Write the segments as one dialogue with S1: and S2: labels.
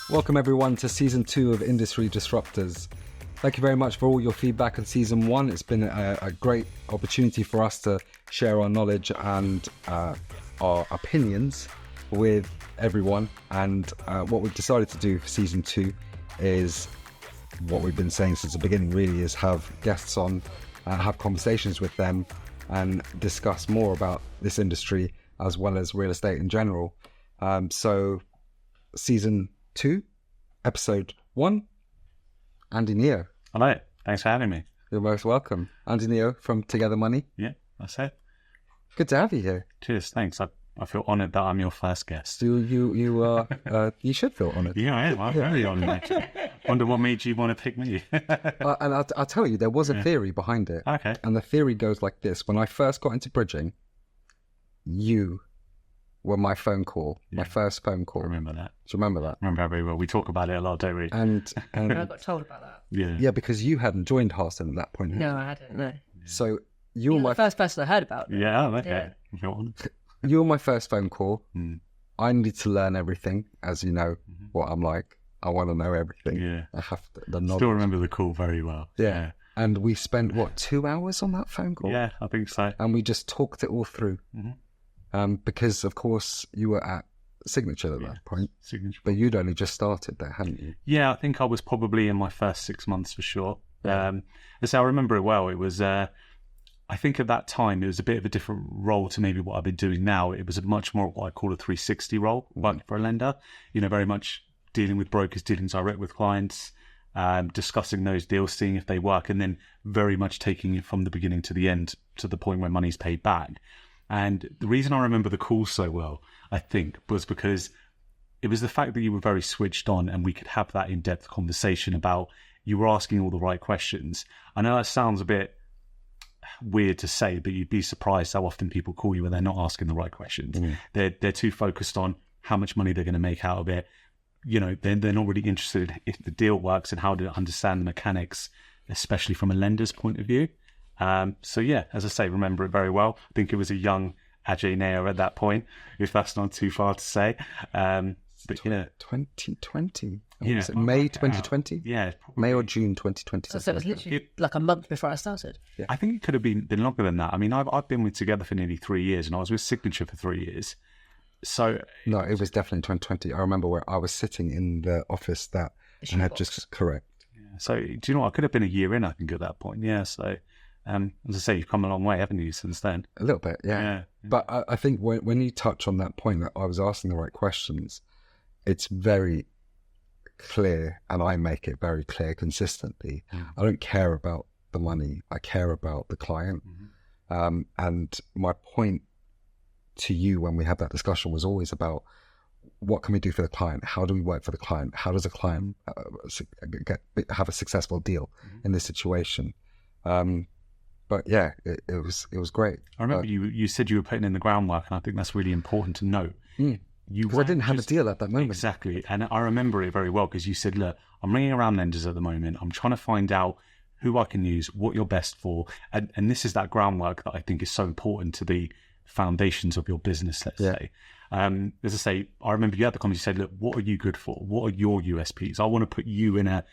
S1: Welcome everyone to season 2 of Industry Disruptors. Thank you very much for all your feedback on season 1. It's been a great opportunity for us to share our knowledge and our opinions with everyone. And what we've decided to do for season 2 is what we've been saying since the beginning, really, is have guests on, have conversations with them and discuss more about this industry as well as real estate in general. So season 2, episode 1, Andy Nayyar.
S2: Hello, thanks for having me.
S1: You're most welcome. Andy Nayyar from Together Money.
S2: Yeah, that's it.
S1: Good to have you here.
S2: Cheers, thanks. I feel honoured that I'm your first guest.
S1: You should feel honoured.
S2: Yeah, I am. I'm very honoured, actually. Wonder what made you want to pick me.
S1: And I'll tell you, there was a theory behind it.
S2: Okay.
S1: And the theory goes like this. When I first got into bridging, you were my phone call, my first phone call.
S2: I remember that.
S1: Do you remember that?
S2: I remember very well. We talk about it a lot, don't we?
S1: And
S3: I got told about that.
S1: yeah, because you hadn't joined Hearthstone at that point.
S3: No, I hadn't, no.
S1: So you were
S3: You're
S1: my
S3: the first person I heard about it.
S2: Yeah, okay.
S3: Yeah.
S2: If you want.
S1: You were my first phone call.
S2: Mm.
S1: I needed to learn everything, as you know what I'm like. I want to know everything.
S2: Yeah.
S1: I have the knowledge.
S2: Still remember the call very well.
S1: Yeah. And we spent, 2 hours on that phone call?
S2: Yeah, I think so.
S1: And we just talked it all through.
S2: Mm-hmm.
S1: Because, of course, you were at Signature at that point.
S2: Signature.
S1: But you'd only just started there, hadn't you?
S2: Yeah, I think I was probably in my first 6 months for sure. So I remember it well. It was, I think at that time, it was a bit of a different role to maybe what I've been doing now. It was a much more what I call a 360 role, working for a lender, very much dealing with brokers, dealing direct with clients, discussing those deals, seeing if they work, and then very much taking it from the beginning to the end to the point where money's paid back. And the reason I remember the call so well, I think, was because it was the fact that you were very switched on and we could have that in-depth conversation about you were asking all the right questions. I know that sounds a bit weird to say, but you'd be surprised how often people call you when they're not asking the right questions. They're too focused on how much money they're going to make out of it. They're not really interested if the deal works and how to understand the mechanics, especially from a lender's point of view. So yeah, as I say, remember it very well. I think it was a young Ajay Nayyar at that point, if that's not too far to say. But yeah,
S1: 2020.
S2: Yeah.
S1: Was it May 2020?
S2: Yeah,
S1: May or June 2020.
S3: So it was literally like a month before I started.
S1: Yeah.
S2: I think it could have been longer than that. I mean, I've been with Together for nearly 3 years, and I was with Signature for 3 years. So
S1: No, it was definitely 2020. I remember where I was sitting in the office that and had just correct.
S2: yeah. So do you know what? I could have been a year in, I think, at that point. Yeah. So as I say, you've come a long way, haven't you, since then?
S1: A little bit, yeah.
S2: Yeah.
S1: But I think when you touch on that point that I was asking the right questions, it's very clear, and I make it very clear consistently. I don't care about the money. I care about the client. And my point to you when we had that discussion was always about what can we do for the client? How do we work for the client? How does a client have a successful deal in this situation? But yeah, it was great.
S2: I remember you said you were putting in the groundwork, and I think that's really important to note.
S1: Because I didn't have a deal at that moment.
S2: Exactly. And I remember it very well because you said, look, I'm ringing around lenders at the moment. I'm trying to find out who I can use, what you're best for. And this is that groundwork that I think is so important to the foundations of your business, let's say. As I say, I remember you had the conversation, you said, look, what are you good for? What are your USPs? I want to put you in a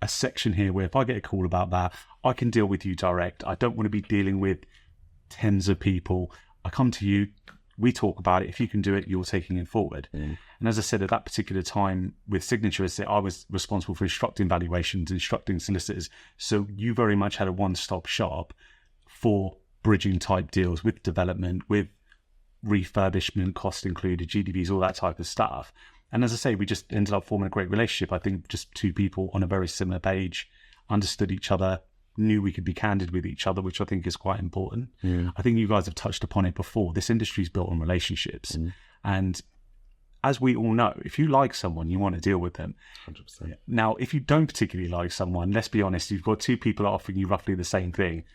S2: section here where if I get a call about that, I can deal with you direct. I don't want to be dealing with tens of people. I come to you, we talk about it. If you can do it, you're taking it forward. And as I said, at that particular time with Signature, I was responsible for instructing valuations, instructing solicitors. So you very much had a one-stop shop for bridging type deals with development, with refurbishment, cost included, GDVs, all that type of stuff. And as I say, we just ended up forming a great relationship. I think just two people on a very similar page, understood each other, knew we could be candid with each other, which I think is quite important. I think you guys have touched upon it before. This industry is built on relationships. And as we all know, if you like someone, you want to deal with them.
S1: 100%.
S2: Now, if you don't particularly like someone, let's be honest, you've got two people offering you roughly the same thing.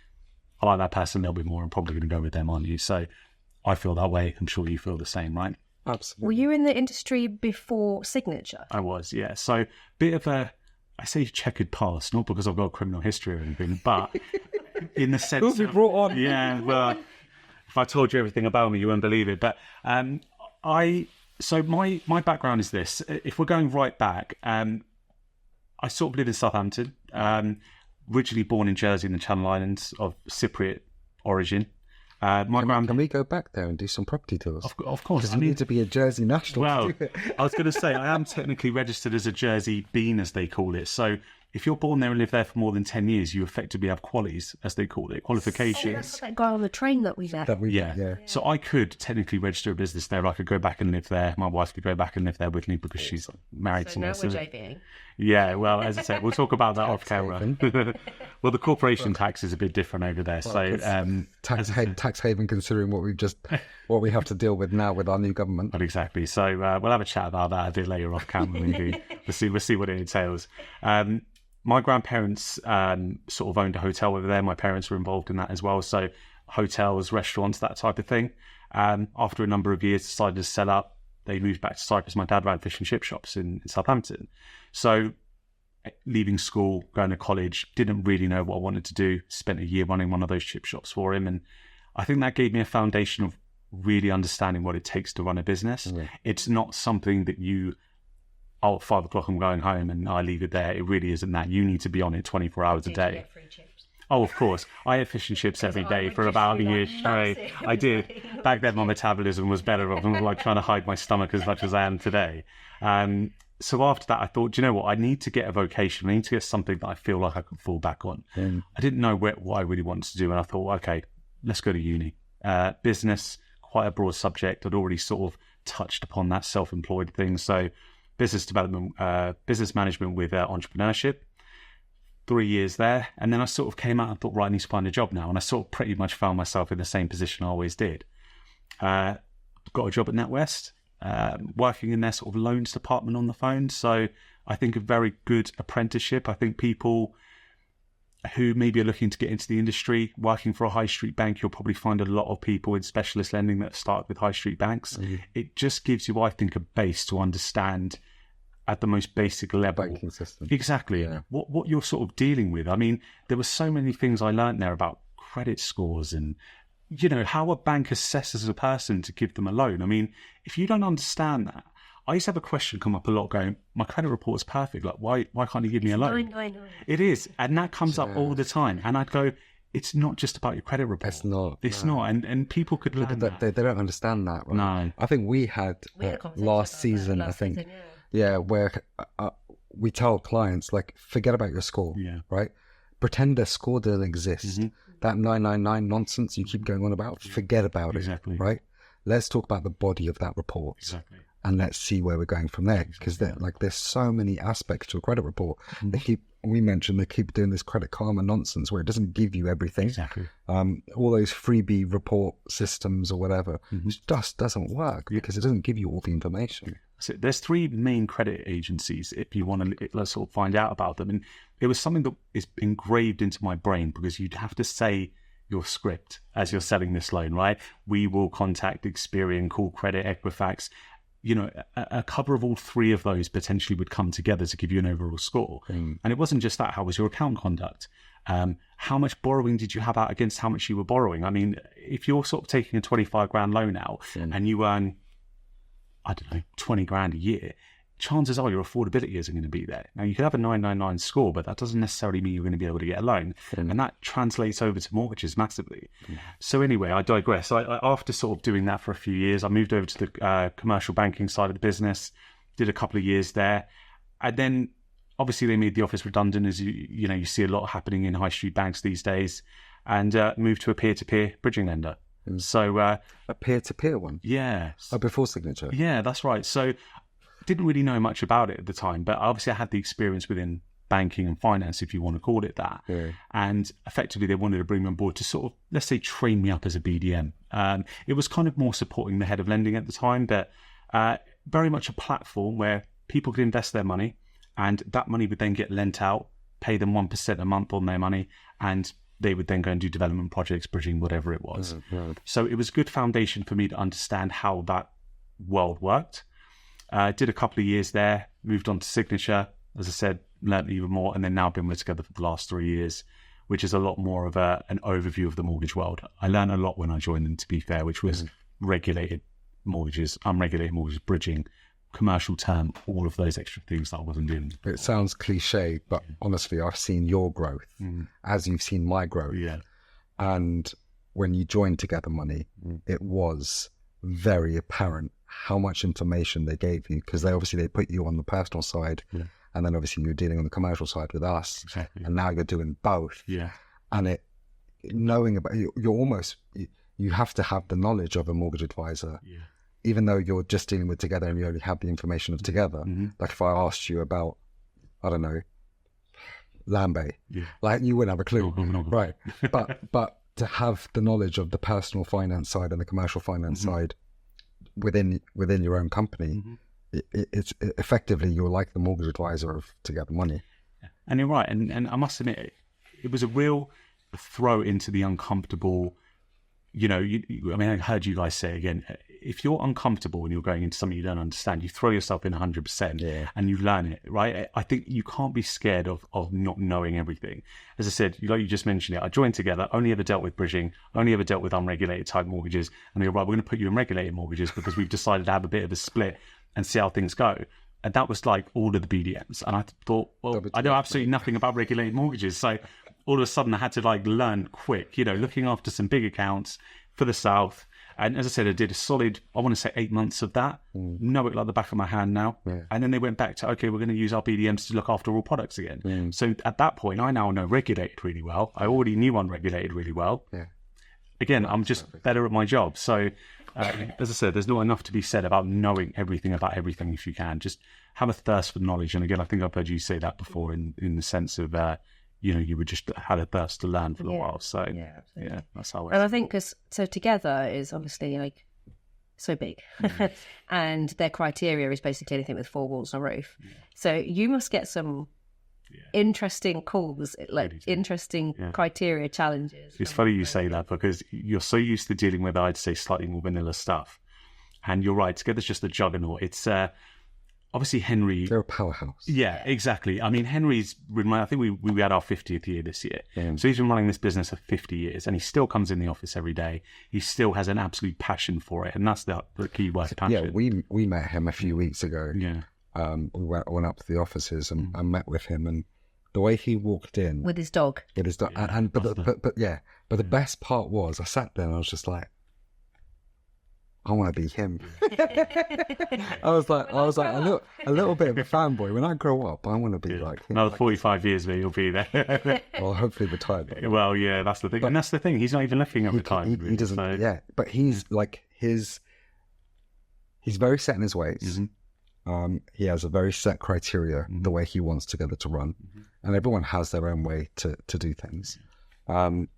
S2: I like that person a little bit more. I'm probably going to go with them, aren't you? So I feel that way. I'm sure you feel the same, right?
S1: Absolutely.
S3: Were you in the industry before Signature?
S2: I was, yeah. So bit of a, I say checkered past, not because I've got a criminal history or anything, but in the sense
S1: Who've you brought on?
S2: Yeah, well, if I told you everything about me, you wouldn't believe it. But I So my background is this. If we're going right back, I sort of live in Southampton. Originally born in Jersey in the Channel Islands of Cypriot origin.
S1: Can we go back there and do some property deals?
S2: Of course.
S1: Because you need to be a Jersey national.
S2: Well, I was going to say, I am technically registered as a Jersey Bean, as they call it. So if you're born there and live there for more than 10 years, you effectively have qualies, as they call it, qualifications.
S3: That's that guy on the train that we met.
S2: Yeah. So I could technically register a business there. I could go back and live there. My wife could go back and live there with me because she's married to me.
S3: So now we're JVing.
S2: Yeah, well, as I said, we'll talk about that off camera. Well, the corporation tax is a bit different over there.
S1: Tax haven, considering what we have to deal with now with our new government.
S2: But exactly. So we'll have a chat about that a bit later off camera. Maybe we'll see what it entails. My grandparents sort of owned a hotel over there. My parents were involved in that as well. So hotels, restaurants, that type of thing. After a number of years, decided to sell up. They moved back to Cyprus. My dad ran fish and chip shops in Southampton. So leaving school, going to college, didn't really know what I wanted to do. Spent a year running one of those chip shops for him. And I think that gave me a foundation of really understanding what it takes to run a business. Mm-hmm. It's not something that at 5 o'clock I'm going home and I leave it there. It really isn't that. You need to be on it 24 hours a day.
S3: Get free chips?
S2: Oh, of course. I had fish and chips every day for about a year straight. I did. Back then, my metabolism was better. I was like trying to hide my stomach as much as I am today. So after that, I thought, do you know what? I need to get a vocation. I need to get something that I feel like I can fall back on. I didn't know what I really wanted to do. And I thought, okay, let's go to uni. Business, quite a broad subject. I'd already sort of touched upon that self-employed thing. So business development, business management with entrepreneurship. 3 years there, and then I sort of came out and thought, right, I need to find a job now, and I sort of pretty much found myself in the same position I always did. Got a job at NatWest, working in their sort of loans department on the phone. So I think a very good apprenticeship. I think people who maybe are looking to get into the industry, working for a high street bank, you'll probably find a lot of people in specialist lending that start with high street banks. Mm-hmm. It just gives you, I think, a base to understand at the most basic level.
S1: Banking system.
S2: Exactly. Yeah. What you're sort of dealing with. I mean, there were so many things I learned there about credit scores and, how a bank assesses a person to give them a loan. I mean, if you don't understand that, I used to have a question come up a lot going, my credit report is perfect. Like, why can't you give me a loan?
S3: 999.
S2: It is. And that comes up all the time. And I'd go, it's not just about your credit report.
S1: It's not.
S2: It's not. And people could learn that.
S1: They don't understand that. Right?
S2: No.
S1: I think we had last season, Yeah, where we tell clients, like, forget about your score, right? Pretend their score doesn't exist. Mm-hmm. That 999 nonsense you keep going on about, forget about it, right? Let's talk about the body of that report.
S2: Exactly.
S1: And let's see where we're going from there. Because there's so many aspects to a credit report. Mm-hmm. They keep doing this Credit Karma nonsense where it doesn't give you everything.
S2: Exactly.
S1: All those freebie report systems or whatever, it just doesn't work because it doesn't give you all the information.
S2: So there's 3 main credit agencies if you want to let's sort of find out about them. And it was something that is engraved into my brain because you'd have to say your script as you're selling this loan, right? We will contact Experian, Call Credit, Equifax. A cover of all 3 of those potentially would come together to give you an overall score. And it wasn't just that. How was your account conduct? How much borrowing did you have out against how much you were borrowing? I mean, if you're sort of taking a 25 grand loan out and you earn, I don't know, 20 grand a year, chances are your affordability isn't going to be there. Now, you could have a 999 score, but that doesn't necessarily mean you're going to be able to get a loan. And that translates over to mortgages massively. So anyway, I digress. After sort of doing that for a few years, I moved over to the commercial banking side of the business, did a couple of years there. And then obviously they made the office redundant, as you see a lot happening in high street banks these days, and moved to a peer-to-peer bridging lender. So
S1: a peer-to-peer one?
S2: Yeah.
S1: Before Signature?
S2: Yeah, that's right. So didn't really know much about it at the time, but obviously I had the experience within banking and finance, if you want to call it that. Yeah. And effectively they wanted to bring me on board to sort of, let's say, train me up as a BDM. It was kind of more supporting the head of lending at the time, but very much a platform where people could invest their money and that money would then get lent out, pay them 1% a month on their money, and they would then go and do development projects, bridging, whatever it was. So it was a good foundation for me to understand how that world worked. Did a couple of years there, moved on to Signature, as I said, learned even more, and then now been with together for the last 3 years, which is a lot more of an overview of the mortgage world. I learned a lot when I joined them, to be fair, which was regulated mortgages, unregulated mortgages, bridging, commercial term, all of those extra things that I wasn't doing.
S1: It sounds cliche, but honestly, I've seen your growth as you've seen my growth.
S2: Yeah.
S1: And when you joined Together Money, it was very apparent how much information they gave you, because they put you on the personal side, and then obviously you're dealing on the commercial side with us, and now you're doing both.
S2: Yeah.
S1: And knowing about you have to have the knowledge of a mortgage advisor. Yeah. Even though you're just dealing with Together and you only have the information of Together. Like if I asked you about, I don't know, Lambay, like you wouldn't have a clue, right? But to have the knowledge of the personal finance side and the commercial finance side within your own company, it's effectively you're like the mortgage advisor of Together Money.
S2: And you're right, and I must admit, it was a real throw into the uncomfortable. I heard you guys say again, if you're uncomfortable when you're going into something you don't understand, you throw yourself in 100% and you learn it, right? I think you can't be scared of not knowing everything. As I said, like you just mentioned it, I joined Together, only ever dealt with bridging, only ever dealt with unregulated type mortgages. And they go, right, we're going to put you in regulated mortgages because we've decided to have a bit of a split and see how things go. And that was like all of the BDMs. And I thought, well, I know absolutely nothing about regulated mortgages. So all of a sudden I had to learn quick, looking after some big accounts for the South. And as I said, I did a solid, I want to say 8 months of that. Know it like the back of my hand now. Yeah. And then they went back to, okay, we're going to use our BDMs to look after all products again. So at that point, I now know regulated really well. I already knew unregulated really well. Yeah. Again, I'm just better at my job. So as I said, there's not enough to be said about knowing everything about everything if you can. Just have a thirst for knowledge. And again, I think I've heard you say that before in the sense of, you were just had a thirst to learn for a while. So yeah, that's how it is.
S3: And I think so Together is obviously so big, and their criteria is basically anything with 4 walls and a roof. So you must get some interesting calls, interesting criteria challenges.
S2: It's funny you say that because you're so used to dealing with, I'd say, slightly more vanilla stuff. And you're right, Together's just a juggernaut. It's obviously Henry.
S1: They're a powerhouse.
S2: Yeah, exactly. I mean, Henry's, I think we had our 50th year this year. So he's been running this business for 50 years and he still comes in the office every day. He still has an absolute passion for it. And that's the key word, passion.
S1: Yeah, we met him a few weeks ago. Yeah. We went up to the offices and I met with him, and the way he walked in
S3: with his dog.
S1: But the best part was I sat there and I was just like, I want to be him. I was like a little bit of a fanboy. When I grow up, I want to be like him.
S2: Another 45 years where you'll be there.
S1: Well, hopefully retired.
S2: Well, yeah, that's the thing. And that's the thing. He's not even looking at the time.
S1: He doesn't. So. Yeah, but he's he's very set in his ways. He has a very set criteria, the way he wants Together to run. And everyone has their own way to do things. And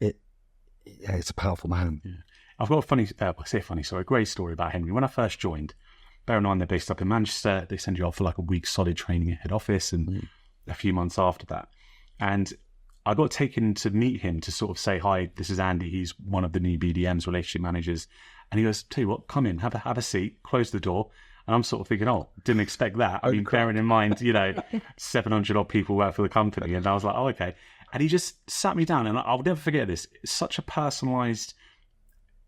S1: it's a powerful man. Yeah.
S2: I've got a great story about Henry. When I first joined, bear in mind they're based up in Manchester, they send you off for like a week solid training at head office and a few months after that. And I got taken to meet him to sort of say, hi, this is Andy. He's one of the new BDMs, relationship managers. And he goes, tell you what, come in, have a seat, close the door. And I'm sort of thinking, didn't expect that. I mean, bearing in mind, 700 odd people work for the company. And I was like, okay. And he just sat me down, and I'll never forget this. It's such a personalised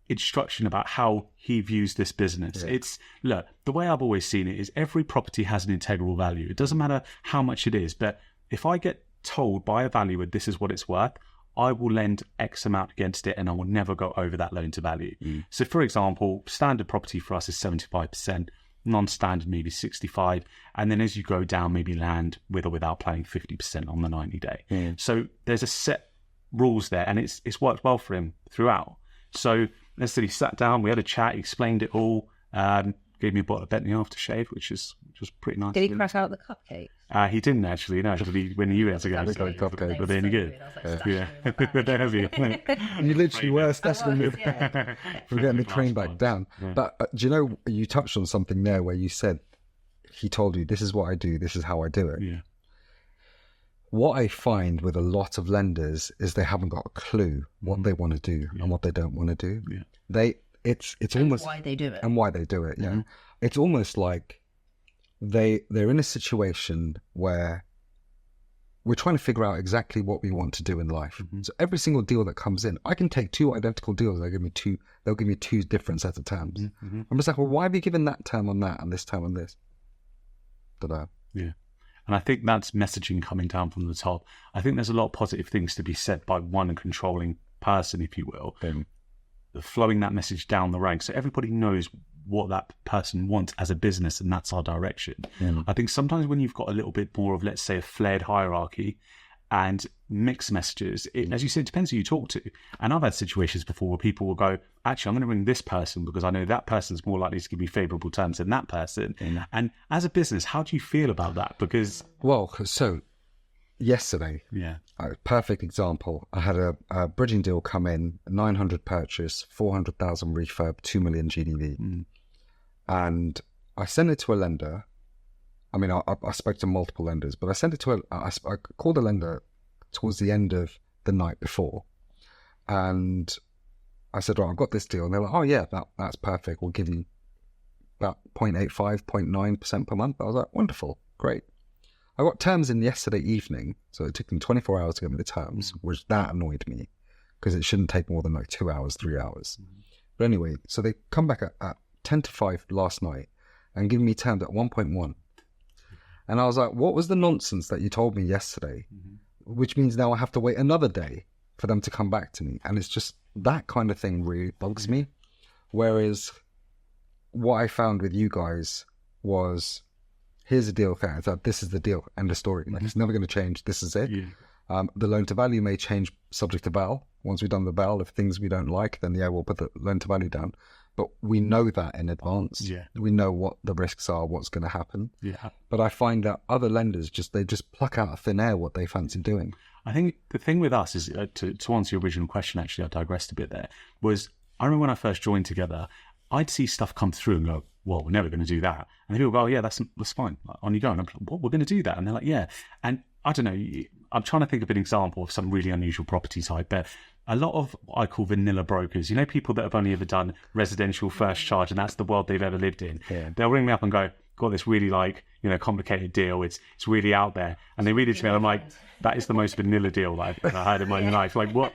S2: instruction about how he views this business. Yeah. Look, the way I've always seen it is every property has an integral value. It doesn't matter how much it is, but if I get told by a valuer this is what it's worth, I will lend X amount against it and I will never go over that loan to value. So for example, standard property for us is 75%, non-standard maybe 65%, and then as you go down, maybe land with or without planning 50% on the 90-day. So there's a set rules there, and it's worked well for him throughout. So as I said, he sat down, we had a chat, he explained it all, gave me a bottle of Bentley aftershave, which was pretty nice.
S3: Did he crack out the cupcakes?
S2: He didn't actually. No, when you went to go, cupcakes, but then good. Yeah.
S1: You literally were stashing them for getting the train back down. Yeah. But do you know, you touched on something there where you said he told you, this is what I do, this is how I do it.
S2: Yeah.
S1: What I find with a lot of lenders is they haven't got a clue what they want to do and what they don't want to do. Yeah. It's almost
S3: why they do it
S1: and why they do it. Yeah, it's almost like they're in a situation where we're trying to figure out exactly what we want to do in life. So every single deal that comes in, I can take 2 identical deals. They'll give me 2 different sets of terms. I'm just like, well, why have you given that term on that and this term on this? Ta-da.
S2: Yeah. And I think that's messaging coming down from the top. I think there's a lot of positive things to be said by one controlling person, if you will, flowing that message down the ranks. So everybody knows what that person wants as a business, and that's our direction. I think sometimes when you've got a little bit more of, let's say, a flared hierarchy and mixed messages, as you said, it depends who you talk to. And I've had situations before where people will go, actually, I'm going to ring this person because I know that person's more likely to give me favourable terms than that person. And as a business, how do you feel about that? Because...
S1: Well, so yesterday, a perfect example, I had a bridging deal come in, 900 purchase, 400,000 refurb, 2 million GDV. And I sent it to a lender. I mean, I spoke to multiple lenders, but I sent it to I called a lender towards the end of the night before. And I said, I've got this deal. And they're like, oh yeah, that's perfect. We'll give you about 0.85, 0.9% per month. I was like, wonderful, great. I got terms in yesterday evening, so it took them 24 hours to get me the terms, which that annoyed me because it shouldn't take more than like 2 hours, 3 hours. But anyway, so they come back at 10 to 5 last night and give me terms at 1.1. And I was like, what was the nonsense that you told me yesterday? Which means now I have to wait another day for them to come back to me. And it's just that kind of thing really bugs me. Whereas what I found with you guys was, here's the deal, okay, this is the deal, end of story. Like, it's never going to change. This is it. The loan to value may change subject to BAL. Once we've done the BAL, if things we don't like, then we'll put the loan to value down. But we know that in advance. We know what the risks are, what's going to happen. But I find that other lenders they just pluck out of thin air what they fancy doing.
S2: I think the thing with us is, to answer your original question, actually, I digressed a bit there, was I remember when I first joined Together, I'd see stuff come through and go, well, we're never going to do that. And people go, oh yeah, that's fine. On you go. And I'm like, what, we're going to do that? And they're like, yeah. And I don't know, I'm trying to think of an example of some really unusual property type, but a lot of what I call vanilla brokers, people that have only ever done residential first charge and that's the world they've ever lived in. They'll ring me up and go, got this really complicated deal. It's really out there. And they read it to me and I'm like, that is the most vanilla deal that I've had in my life. Like, what?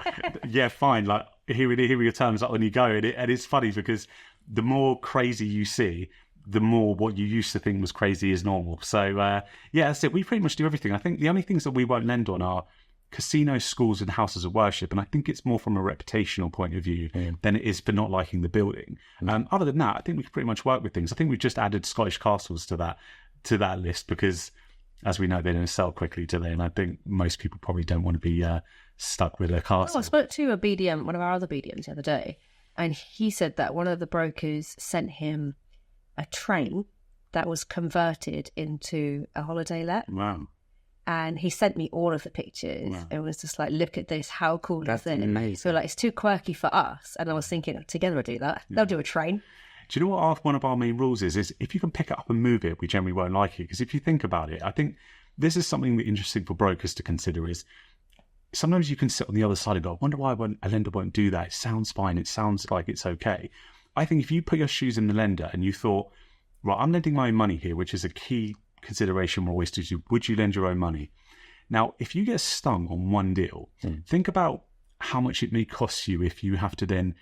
S2: Yeah, fine. Like, here are your terms, on you go. And it's funny because the more crazy you see, the more what you used to think was crazy is normal. So, that's it. We pretty much do everything. I think the only things that we won't lend on are casinos, schools and houses of worship. And I think it's more from a reputational point of view than it is for not liking the building. Other than that, I think we can pretty much work with things. I think we've just added Scottish castles to that list because, as we know, they don't sell quickly, do they? And I think most people probably don't want to be stuck with a castle.
S3: I spoke to a BDM, one of our other BDMs the other day, and he said that one of the brokers sent him a train that was converted into a holiday let.
S2: Wow.
S3: And he sent me all of the pictures. Wow. It was just like, look at this, how cool is it?
S1: Amazing.
S3: So it's too quirky for us. And I was thinking, Together will do that. They'll do a train.
S2: Do you know what one of our main rules is if you can pick it up and move it, we generally won't like it. Because if you think about it, I think this is something that interesting for brokers to consider is sometimes you can sit on the other side and go, I wonder why a lender won't do that. It sounds fine. It sounds like it's okay. I think if you put your shoes in the lender and you thought, right, I'm lending my own money here, which is a key consideration we're always do. Would you lend your own money? Now, if you get stung on one deal, think about how much it may cost you if you have to then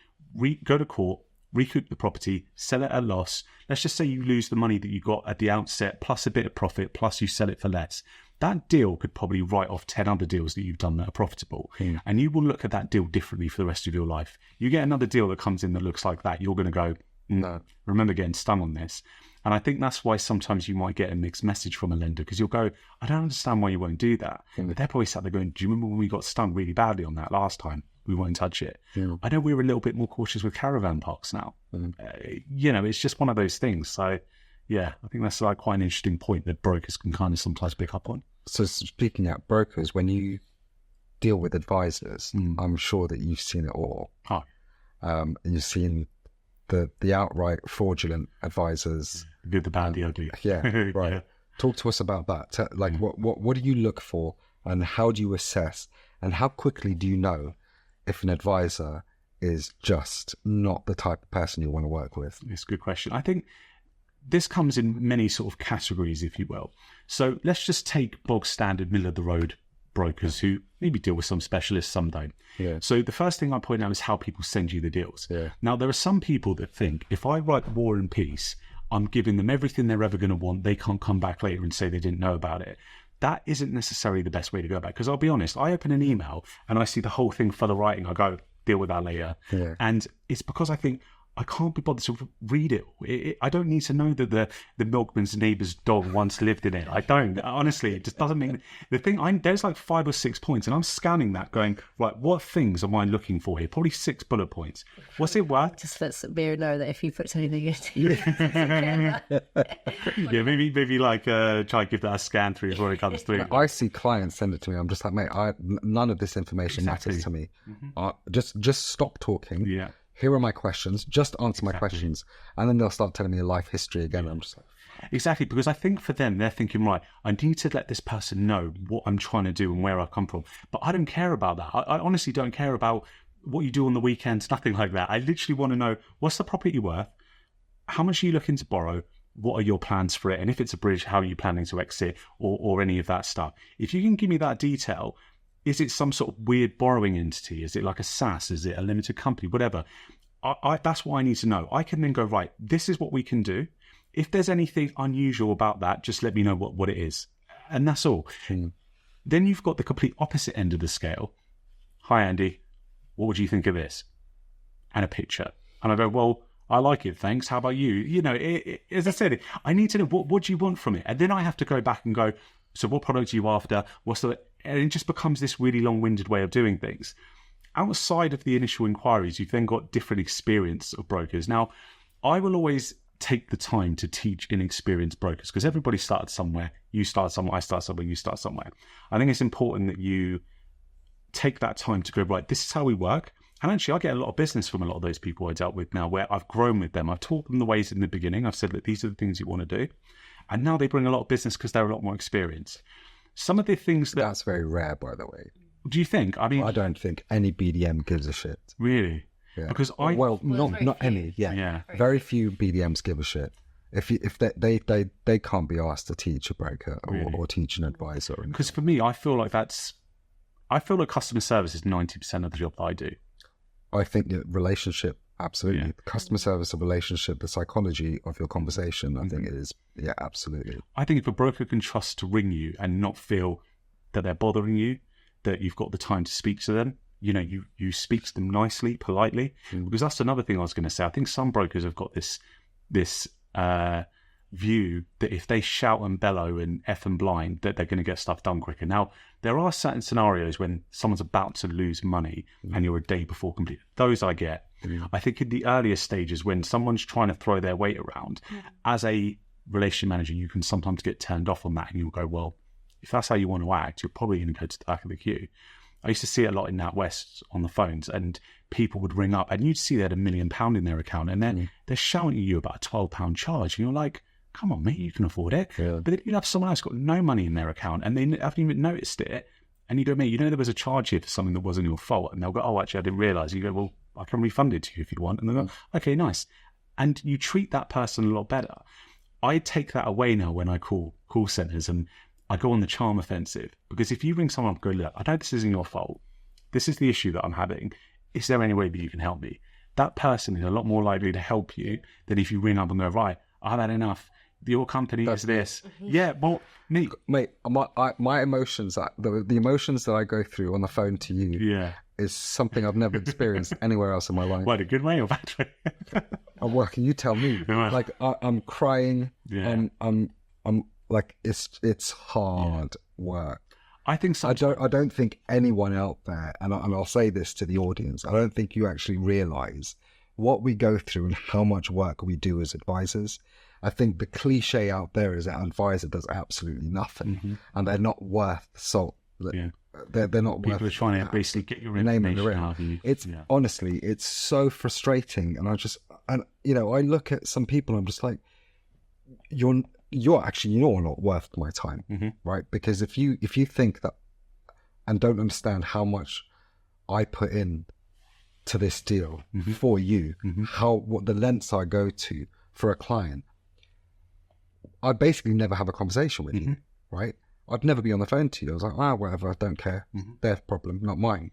S2: go to court, recoup the property, sell it at a loss. Let's just say you lose the money that you got at the outset, plus a bit of profit, plus you sell it for less. That deal could probably write off 10 other deals that you've done that are profitable. And you will look at that deal differently for the rest of your life. You get another deal that comes in that looks like that, you're going to go, no, remember getting stung on this. And I think that's why sometimes you might get a mixed message from a lender because you'll go, I don't understand why you won't do that. But they're probably sat there going, do you remember when we got stung really badly on that last time? We won't touch it. I know we're a little bit more cautious with caravan parks now. It's just one of those things. So, yeah, I think that's quite an interesting point that brokers can kind of sometimes pick up on.
S1: So speaking at brokers, when you deal with advisors, I'm sure that you've seen it all. You've seen the outright fraudulent advisors.
S2: The good, the bad, the ugly.
S1: Yeah, right. Yeah. Talk to us about that. What do you look for and how do you assess and how quickly do you know if an advisor is just not the type of person you want to work with?
S2: It's a good question. I think this comes in many sort of categories, if you will. So let's just take bog standard middle of the road brokers who maybe deal with some specialists, some don't.
S1: Yeah.
S2: So the first thing I point out is how people send you the deals.
S1: Yeah.
S2: Now, there are some people that think if I write War and Peace, I'm giving them everything they're ever going to want. They can't come back later and say they didn't know about it. That isn't necessarily the best way to go about it. Because I'll be honest, I open an email and I see the whole thing for the writing. I go, deal with that later.
S1: Yeah.
S2: And it's because I think I can't be bothered to read it. I don't need to know that the milkman's neighbour's dog once lived in it. I don't. Honestly, it just doesn't mean... The thing, there's like 5 or 6 points, and I'm scanning that going, right, what things am I looking for here? Probably 6 bullet points. What's it worth?
S3: Just lets Mira know that if he puts anything in,
S2: Yeah, maybe like try and give that a scan through before it comes through.
S1: I see clients send it to me. I'm just like, mate, none of this information matters to me. Just stop talking.
S2: Yeah.
S1: Here are my questions. Just answer my questions. And then they'll start telling me a life history again. I'm just like...
S2: Exactly, because I think for them, they're thinking, right, I need to let this person know what I'm trying to do and where I come from. But I don't care about that. I honestly don't care about what you do on the weekends, nothing like that. I literally want to know, what's the property worth? How much are you looking to borrow? What are your plans for it? And if it's a bridge, how are you planning to exit or any of that stuff? If you can give me that detail... Is it some sort of weird borrowing entity? Is it like a SaaS? Is it a limited company? Whatever. That's what I need to know. I can then go, right, this is what we can do. If there's anything unusual about that, just let me know what it is. And that's all. Then you've got the complete opposite end of the scale. Hi, Andy. What would you think of this? And a picture. And I go, well, I like it, thanks. How about you? You know, as I said, I need to know what do you want from it? And then I have to go back and go, so what product are you after? And it just becomes this really long-winded way of doing things. Outside of the initial inquiries, you've then got different experience of brokers. Now, I will always take the time to teach inexperienced brokers because everybody started somewhere. You start somewhere, I start somewhere, you start somewhere. I think it's important that you take that time to go, right, this is how we work. And actually, I get a lot of business from a lot of those people I dealt with now where I've grown with them. I've taught them the ways in the beginning. I've said that these are the things you want to do. And now they bring a lot of business because they're a lot more experienced. Some of the things that...
S1: That's very rare, by the way.
S2: Do you think? I mean...
S1: I don't think any BDM gives a shit.
S2: Really?
S1: Yeah.
S2: Because
S1: not any. Yeah. Very few BDMs give a shit. If they can't be asked to teach a broker or teach an advisor.
S2: Because for me, I feel like customer service is 90% of the job that I do.
S1: I think the relationship, absolutely.
S2: Yeah.
S1: Customer service, a relationship, the psychology of your conversation, I think it is, yeah, absolutely.
S2: I think if a broker can trust to ring you and not feel that they're bothering you, that you've got the time to speak to them, you know, you speak to them nicely, politely, because that's another thing I was going to say. I think some brokers have got this view that if they shout and bellow and F and blind, that they're going to get stuff done quicker. Now, there are certain scenarios when someone's about to lose money and you're a day before complete. Those I get. I think in the earlier stages when someone's trying to throw their weight around, as a relationship manager, you can sometimes get turned off on that and you'll go, well, if that's how you want to act, you're probably going to go to the back of the queue. I used to see it a lot in NatWest on the phones, and people would ring up and you'd see they had £1 million in their account and then they're shouting at you about a £12 charge and you're like, come on, mate, you can afford it. Yeah. But then you'd have someone else got no money in their account and they haven't even noticed it. And you go, mate, you know there was a charge here for something that wasn't your fault. And they'll go, oh, actually, I didn't realise. You go, well, I can refund it to you if you want. And they'll go, okay, nice. And you treat that person a lot better. I take that away now when I call centres and I go on the charm offensive. Because if you ring someone up and go, look, I know this isn't your fault. This is the issue that I'm having. Is there any way that you can help me? That person is a lot more likely to help you than if you ring up and go, right, I've had enough. Your company is this. Yeah, well, mate,
S1: my emotions, the emotions that I go through on the phone to you, is something I've never experienced anywhere else in my life.
S2: What, a good way or bad way?
S1: I'm working. You tell me. Like I'm crying. Yeah. I'm like it's hard work.
S2: I think so.
S1: I don't think anyone out there, and I'll say this to the audience, I don't think you actually realise what we go through and how much work we do as advisors. I think the cliche out there is that an advisor does absolutely nothing, and they're not worth salt. Yeah. They're not
S2: People
S1: worth.
S2: People are trying to basically get your information out of you.
S1: It's honestly, it's so frustrating, and I look at some people, and I'm just like, you're not worth my time, right? Because if you think that and don't understand how much I put in to this deal for you, what the lengths I go to for a client, I basically never have a conversation with you, right? I'd never be on the phone to you. I was like, whatever, I don't care. Their problem, not mine.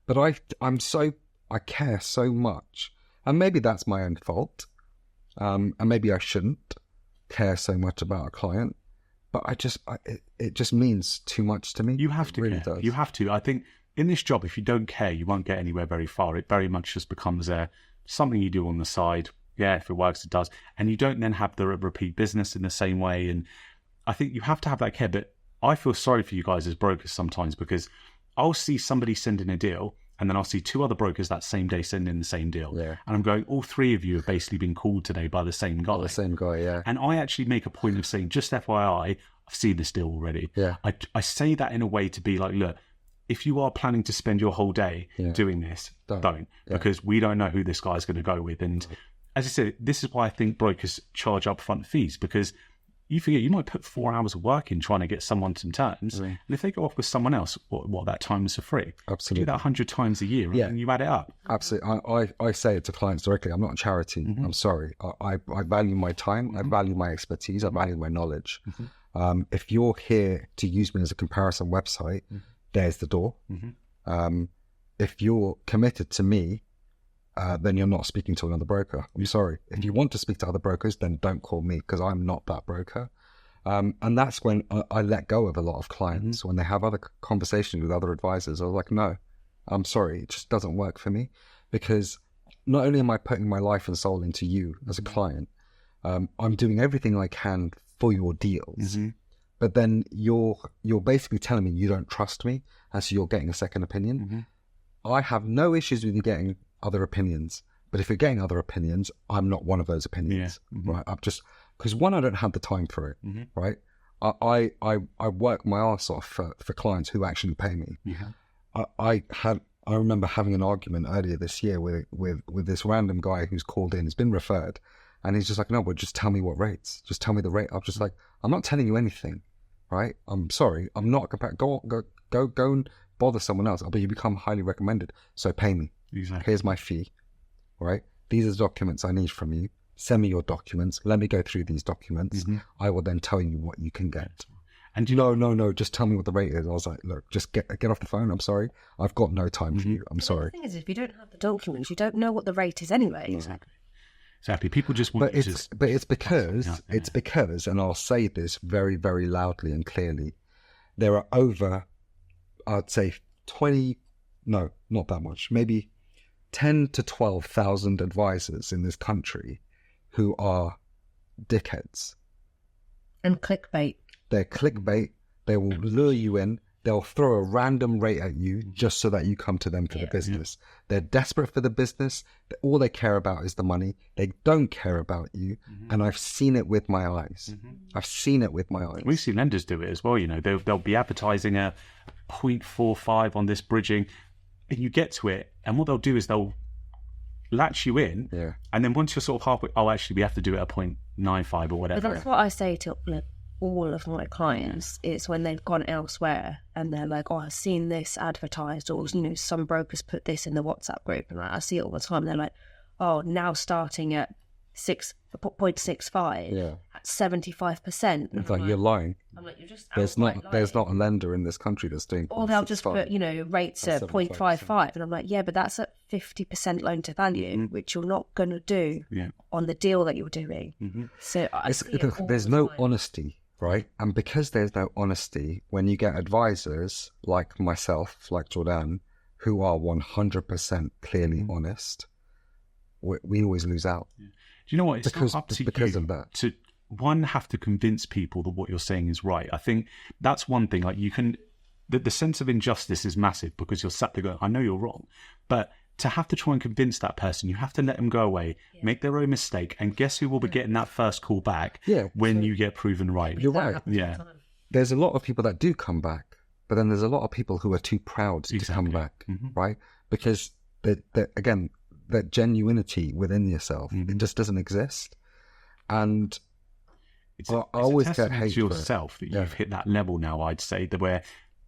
S1: But I care so much, and maybe that's my own fault, and maybe I shouldn't care so much about a client, but it just means too much to me.
S2: You have to
S1: it really
S2: care.
S1: does.
S2: You have to. I think in this job, if you don't care, you won't get anywhere very far. It very much just becomes something you do on the side. Yeah, if it works, it does. And you don't then have the repeat business in the same way. And I think you have to have that care. But I feel sorry for you guys as brokers sometimes, because I'll see somebody send in a deal, and then I'll see 2 other brokers that same day send in the same deal.
S1: Yeah.
S2: And I'm going, all 3 of you have basically been called today by the same guy.
S1: The same guy, yeah.
S2: And I actually make a point of saying, just FYI, I've seen this deal already.
S1: Yeah.
S2: I say that in a way to be like, look, if you are planning to spend your whole day doing this, don't. Because we don't know who this guy's going to go with. And as I said, this is why I think brokers charge upfront fees, because you forget, you might put 4 hours of work in trying to get someone some terms. And if they go off with someone else, what that time is for free.
S1: Absolutely.
S2: You do that 100 times a year, right? And you add it up.
S1: Absolutely. I say it to clients directly. I'm not a charity. I'm sorry. I value my time. I value my expertise. I value my knowledge. If you're here to use me as a comparison website, there's the door. If you're committed to me, then you're not speaking to another broker. I'm sorry. If you want to speak to other brokers, then don't call me, because I'm not that broker. And that's when I let go of a lot of clients when they have other conversations with other advisors. I was like, no, I'm sorry. It just doesn't work for me, because not only am I putting my life and soul into you as a client, I'm doing everything I can for your deals. But then you're basically telling me you don't trust me, and so you're getting a second opinion. I have no issues with you getting other opinions, but if you're getting other opinions, I'm not one of those opinions, right? I'm just, because one, I don't have the time for it, right? I work my arse off for clients who actually pay me. I remember having an argument earlier this year with this random guy who's called in. He's been referred, and he's just like, no, but just tell me what rates. Just tell me the rate. I'm just like, I'm not telling you anything, right? I'm sorry. I'm not comparing. Go and bother someone else. But you become highly recommended, so pay me.
S2: Exactly.
S1: Here's my fee, right? These are the documents I need from you. Send me your documents. Let me go through these documents. I will then tell you what you can get. And no, just tell me what the rate is. I was like, look, just get off the phone. I'm sorry. I've got no time for you. I'm sorry.
S3: The thing is, if you don't have the documents, you don't know what the rate is anyway.
S2: Exactly. People just want
S1: But it's because, and I'll say this very, very loudly and clearly, there are over, I'd say 20, no, not that much, maybe 10 to 12,000 advisors in this country who are dickheads.
S3: And clickbait.
S1: They're clickbait. They will lure you in. They'll throw a random rate at you just so that you come to them for the business. They're desperate for the business. All they care about is the money. They don't care about you. And I've seen it with my eyes. I've seen it with my eyes.
S2: We've seen lenders do it as well. You know, they'll be advertising a 0.45 on this bridging, and you get to it, and what they'll do is they'll latch you in, and then once you're sort of halfway, actually we have to do it at 0.95 or whatever.
S3: But that's what I say to all of my clients. It's when they've gone elsewhere and they're like, I've seen this advertised, or some brokers put this in the WhatsApp group, and I see it all the time. They're like, now starting at 0.65 at 75%.
S1: It's like, you're lying.
S3: I'm like, you're just
S1: there's not a lender in this country that's doing.
S3: Or they'll just put rates at 0.55, and I'm like, but that's at 50% loan to value, which you're not going to do on the deal that you're doing. So
S1: there's no honesty, right? And because there's no honesty, when you get advisors like myself, like Jordanne, who are 100% clearly honest, we always lose out.
S2: Do you know what? It's not up to
S1: because
S2: you
S1: of that.
S2: To have to convince people that what you're saying is right. I think that's one thing. Like, you can, the sense of injustice is massive, because you're sat there going, I know you're wrong, but to have to try and convince that person, you have to let them go away, make their own mistake, and guess who will be getting that first call back when you get proven right.
S1: You're right.
S2: Yeah.
S1: There's a lot of people that do come back, but then there's a lot of people who are too proud to come back, right? Because again, that genuinity within yourself, it just doesn't exist. And I always get hate
S2: to yourself that you've hit that level now, I'd say, that where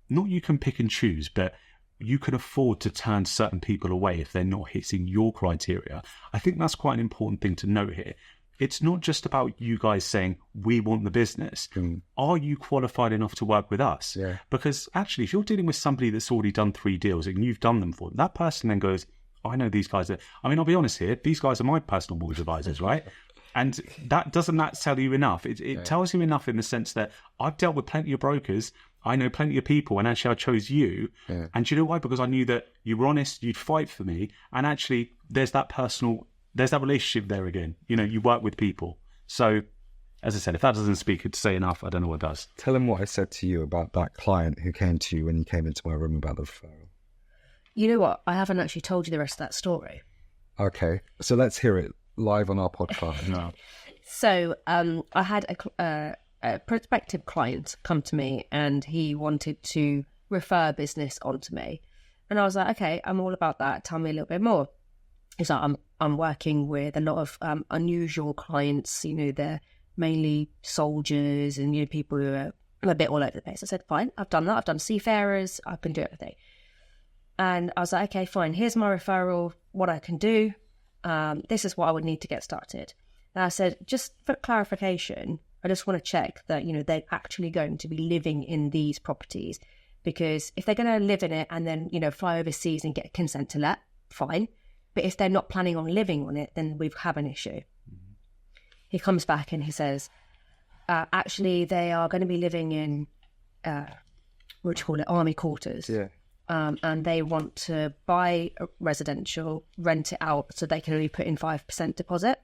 S2: not you can pick and choose, but you can afford to turn certain people away if they're not hitting your criteria. I think that's quite an important thing to note here. it's not just about you guys saying, we want the business. Are you qualified enough to work with us?
S1: Yeah.
S2: Because actually, if you're dealing with somebody that's already done 3 deals and you've done them for them, that person then goes, I know these guys. I'll be honest here, these guys are my personal mortgage advisors, right? And that doesn't that tell you enough? It tells you enough in the sense that I've dealt with plenty of brokers. I know plenty of people, and actually I chose you. Yeah. And do you know why? Because I knew that you were honest, you'd fight for me. And actually there's that relationship there again. You work with people. So, as I said, if that doesn't say enough, I don't know what does.
S1: Tell him what I said to you about that client who came to you when you came into my room about the referral.
S3: You know what? I haven't actually told you the rest of that story.
S1: Okay, so let's hear it live on our podcast now.
S3: So I had a prospective client come to me, and he wanted to refer business onto me. And I was like, okay, I'm all about that. Tell me a little bit more. He's like, I'm working with a lot of unusual clients. They're mainly soldiers and people who are a bit all over the place. I said, fine, I've done that. I've done seafarers. I can do everything. And I was like, okay, fine. Here's my referral. What I can do. This is what I would need to get started. And I said, just for clarification, I just want to check that they're actually going to be living in these properties, because if they're going to live in it and then fly overseas and get consent to let, fine. But if they're not planning on living on it, then we have an issue. Mm-hmm. He comes back and he says, actually, they are going to be living in, army quarters.
S1: Yeah.
S3: And they want to buy a residential, rent it out, so they can only put in 5% deposit.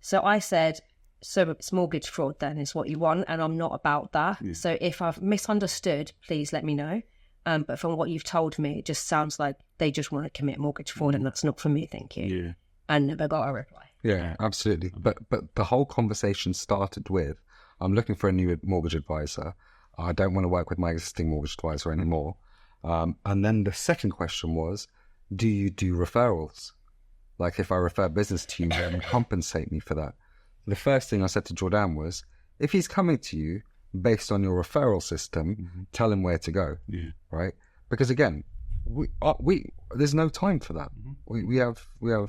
S3: So I said, so it's mortgage fraud then is what you want, and I'm not about that. Yeah. So if I've misunderstood, please let me know. But from what you've told me, it just sounds like they just want to commit mortgage fraud, and that's not for me, thank you. Yeah. And never got a reply.
S1: Yeah, absolutely. But the whole conversation started with, I'm looking for a new mortgage advisor. I don't want to work with my existing mortgage advisor anymore. And then the second question was, do you do referrals? Like if I refer business to you, then compensate me for that. The first thing I said to Jordanne was, if he's coming to you based on your referral system, tell him where to go. Yeah. Right? Because again, we there's no time for that. We have no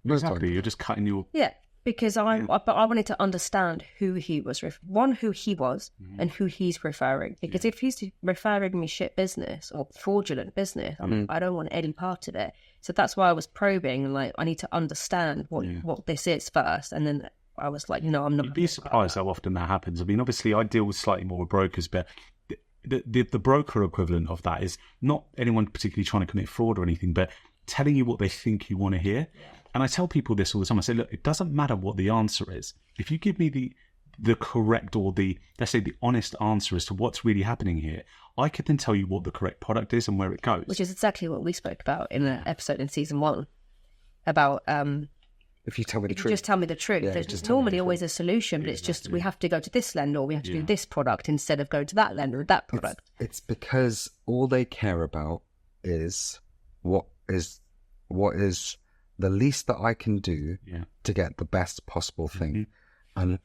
S2: exactly.
S1: time.
S2: You're just cutting your...
S3: Yeah. Because I wanted to understand who he was, who he was and who he's referring. Because if he's referring me shit business or fraudulent business, I don't want any part of it. So that's why I was probing, and I need to understand what this is first. And then I was like, no, I'm not.
S2: You'd be surprised how often that happens. I mean, obviously I deal with slightly more with brokers, but the broker equivalent of that is not anyone particularly trying to commit fraud or anything, but telling you what they think you want to hear. Yeah. And I tell people this all the time. I say, look, it doesn't matter what the answer is. If you give me the correct or let's say the honest answer as to what's really happening here, I could then tell you what the correct product is and where it goes.
S3: Which is exactly what we spoke about in an episode in season 1 about...
S1: if you tell me the truth.
S3: Just tell me the truth.
S1: Yeah,
S3: there's normally always a solution, but it's just we have to go to this lender or we have to do this product instead of going to that lender or that product.
S1: It's because all they care about is what is the least that I can do to get the best possible thing. And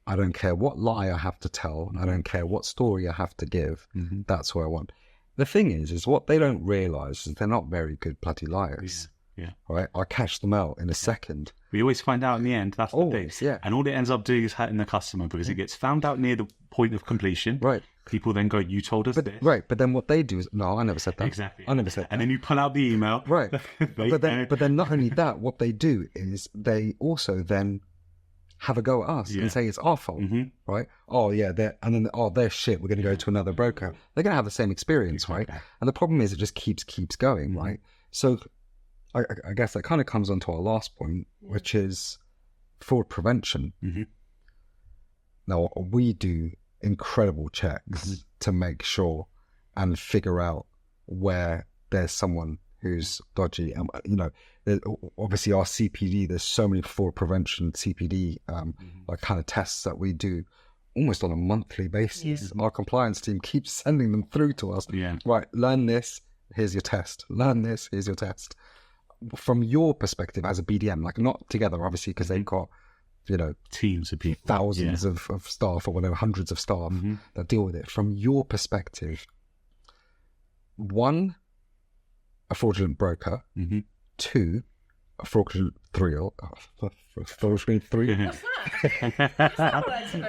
S1: I don't care what lie I have to tell. I don't care what story I have to give. That's what I want. The thing is what they don't realise is they're not very good bloody liars. Yeah. Right? I catch them out in a second.
S2: We always find out in the end, that's the thing. Yeah. And all it ends up doing is hurting the customer because it gets found out near the point of completion. Right. People then go, you told us this.
S1: Right, but then what they do is, no, I never said that.
S2: Exactly.
S1: I never said that.
S2: And then you pull out the email.
S1: Right. but then not only that, what they do is they also then have a go at us and say it's our fault, right? Oh, yeah, they're shit, we're going to go to another broker. They're going to have the same experience, right? And the problem is it just keeps going, right? So I guess that kind of comes on to our last point, which is fraud prevention. Now, we do incredible checks to make sure and figure out where there's someone who's dodgy. Obviously our CPD, there's so many fraud prevention CPD like kind of tests that we do almost on a monthly basis. Our compliance team keeps sending them through to us. Right, learn this, here's your test. Learn this, here's your test. From your perspective as a BDM, like not together obviously because they've got
S2: teams of people,
S1: thousands of staff or whatever, hundreds of staff that deal with it. From your perspective, 1, a fraudulent broker, 2, a fraudulent thrill. Fraudulent three.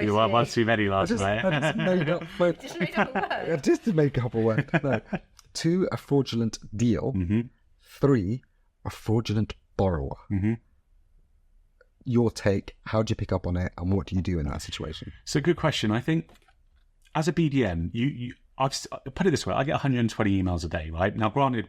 S2: You were one too many last night.
S1: I just made up words.
S3: Just made up a word.
S1: I just made a couple words. No. 2, a fraudulent deal. 3, a fraudulent borrower. Your take, how do you pick up on it, and what do you do in that situation?
S2: So, good question. I think as a BDM, I'll put it this way: I get 120 emails a day, right? Now, granted,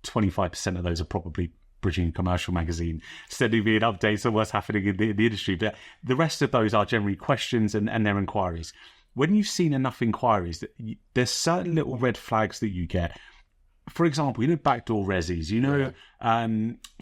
S2: 25% of those are probably bridging commercial magazine, sending me an update on what's happening in the industry, but the rest of those are generally questions and their inquiries. When you've seen enough inquiries, there's certain little red flags that you get. For example, backdoor resis,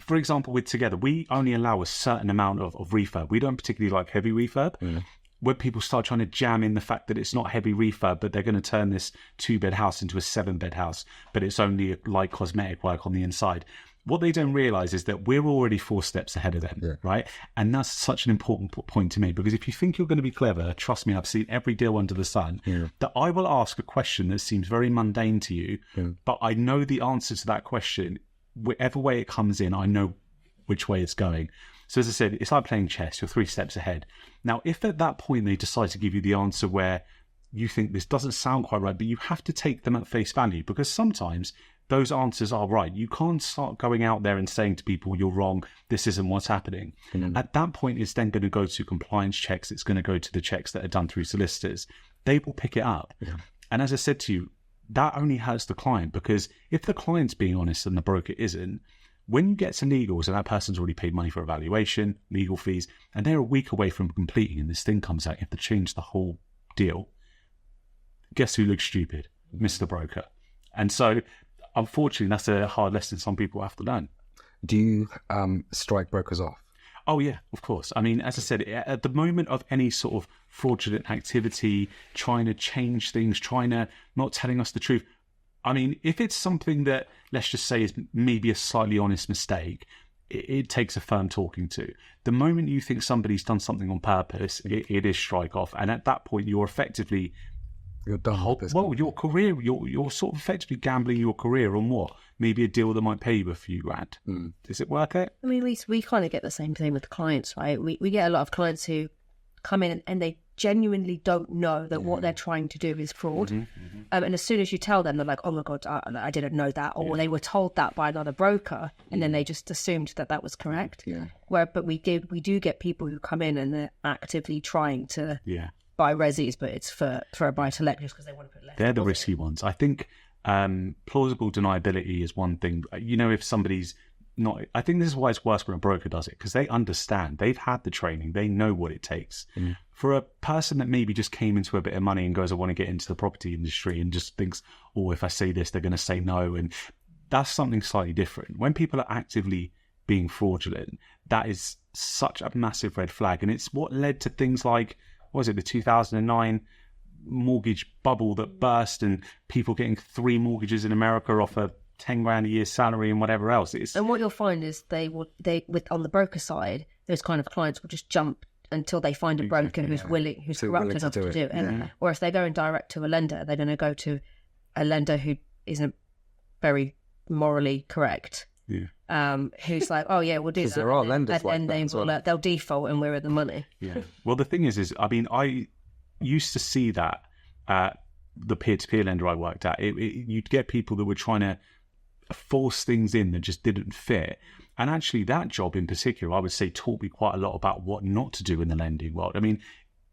S2: for example, with Together, we only allow a certain amount of refurb. We don't particularly like heavy refurb. When people start trying to jam in the fact that it's not heavy refurb, but they're going to turn this 2-bed house into a 7-bed house, but it's only like cosmetic work on the inside. What they don't realise is that we're already 4 steps ahead of them, right? And that's such an important point to me, because if you think you're going to be clever, trust me, I've seen every deal under the sun, that I will ask a question that seems very mundane to you, but I know the answer to that question. Whichever way it comes in, I know which way it's going. So as I said, it's like playing chess. You're 3 steps ahead. Now, if at that point they decide to give you the answer where you think this doesn't sound quite right, but you have to take them at face value, because sometimes those answers are right. You can't start going out there and saying to people, you're wrong, this isn't what's happening. At that point, it's then going to go to compliance checks. It's going to go to the checks that are done through solicitors. They will pick it up. And as I said to you, that only hurts the client, because if the client's being honest and the broker isn't, when you get to legals and that person's already paid money for evaluation, legal fees, and they're a week away from completing and this thing comes out, you have to change the whole deal. Guess who looks stupid? Mr. Broker. And so, unfortunately, that's a hard lesson some people have to learn.
S1: Do you strike brokers off?
S2: Oh, yeah, of course. I mean, as I said, at the moment of any sort of fraudulent activity, trying to change things, trying to not telling us the truth, I mean, if it's something that, let's just say, is maybe a slightly honest mistake, it takes a firm talking to. The moment you think somebody's done something on purpose, it is strike off. And at that point, you're effectively...
S1: You're done.
S2: Well, your career, you're sort of effectively gambling your career on what? Maybe a deal that might pay you a few grand. Is it worth it?
S3: I mean, at least we kind of get the same thing with the clients, right? We get a lot of clients who come in and they genuinely don't know that what they're trying to do is fraud. And as soon as you tell them, they're like, oh my God, I didn't know that. Or they were told that by another broker, and then they just assumed that was correct. But we do get people who come in and they're actively trying to buy resis, but it's for a buy-to-let just because they want to put less.
S2: They're the risky ones. I think plausible deniability is one thing. If somebody's not... I think this is why it's worse when a broker does it, because they understand. They've had the training. They know what it takes. For a person that maybe just came into a bit of money and goes, I want to get into the property industry, and just thinks, oh, if I say this, they're going to say no. And that's something slightly different. When people are actively being fraudulent, that is such a massive red flag. And it's what led to things like, what was it, the 2009 mortgage bubble that burst, and people getting 3 mortgages in America off a 10 grand a year salary and whatever else.
S3: And what you'll find is on the broker side, those kind of clients will just jump until they find a broker who's corrupt enough to do it. Or if they're going direct to a lender, they're going to go to a lender who isn't very morally correct. Who's like, oh yeah, we'll do that.
S1: There are lenders
S3: and then they'll default and we're at the money.
S2: Well, the thing is, I mean, I used to see that at the peer-to-peer lender I worked at. You'd get people that were trying to force things in that just didn't fit. And actually, that job in particular, I would say, taught me quite a lot about what not to do in the lending world. I mean,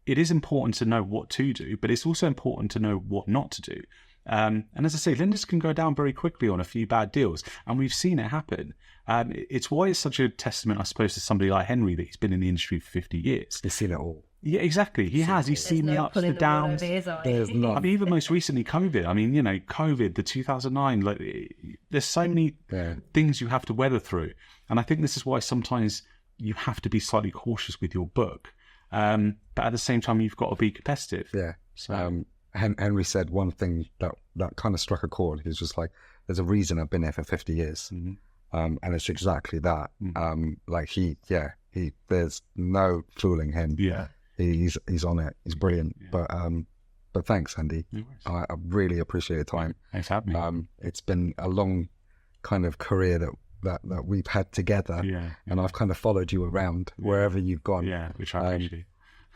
S2: it is important to know what to do, but it's also important to know what not to do. And as I say, lenders can go down very quickly on a few bad deals, and we've seen it happen. It's why it's such a testament, I suppose, to somebody like Henry, that he's been in the industry for 50 years.
S1: He's seen it all.
S2: Yeah, exactly. He has. He's seen the ups, the downs.
S1: There's not.
S2: I mean, even most recently, COVID. I mean, COVID, the 2009. Like, there's so many things you have to weather through, and I think this is why sometimes you have to be slightly cautious with your book, but at the same time, you've got to be competitive.
S1: Yeah. So. Henry said one thing that kind of struck a chord. He was just like, "There's a reason I've been here for 50 years," and it's exactly that. There's no fooling him. He's on it. He's brilliant. But thanks, Andy.
S2: No
S1: I really appreciate your time.
S2: Thanks for having me.
S1: It's been a long kind of career that that we've had together.
S2: Yeah.
S1: And I've kind of followed you around wherever you've gone.
S2: Yeah, which I appreciate.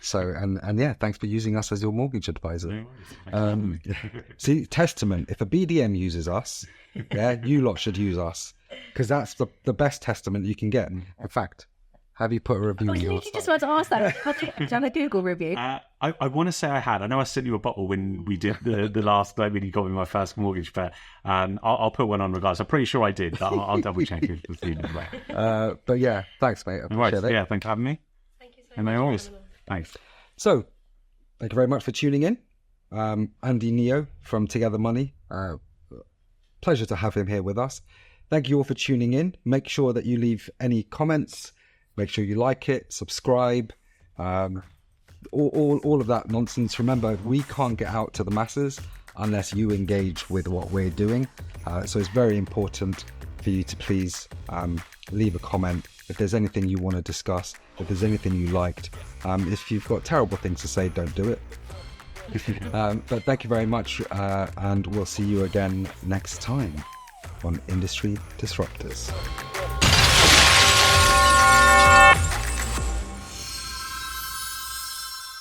S1: So, and yeah, thanks for using us as your mortgage advisor.
S2: No worries.
S1: See, testament, if a BDM uses us, yeah, you lot should use us, because that's the best testament you can get. In fact, have you put a review
S3: I
S1: on your
S3: literally just wanted to ask that. Have you done a Google review?
S2: I want to say I had. I know I sent you a bottle when we did the last, like when you got me my first mortgage, but I'll put one on regardless. I'm pretty sure I did, but I'll double check it.
S1: But yeah, thanks, mate. I appreciate it.
S2: Yeah, thanks for having me.
S3: Thank you so
S2: And
S3: much.
S2: I always, thanks.
S1: So, thank you very much for tuning in. Andy Neo from Together Money. Pleasure to have him here with us. Thank you all for tuning in. Make sure that you leave any comments. Make sure you like it, subscribe, all of that nonsense. Remember, we can't get out to the masses unless you engage with what we're doing. So it's very important for you to please leave a comment if there's anything you want to discuss, if there's anything you liked. If you've got terrible things to say, don't do it. But thank you very much, and we'll see you again next time on Industry Disruptors.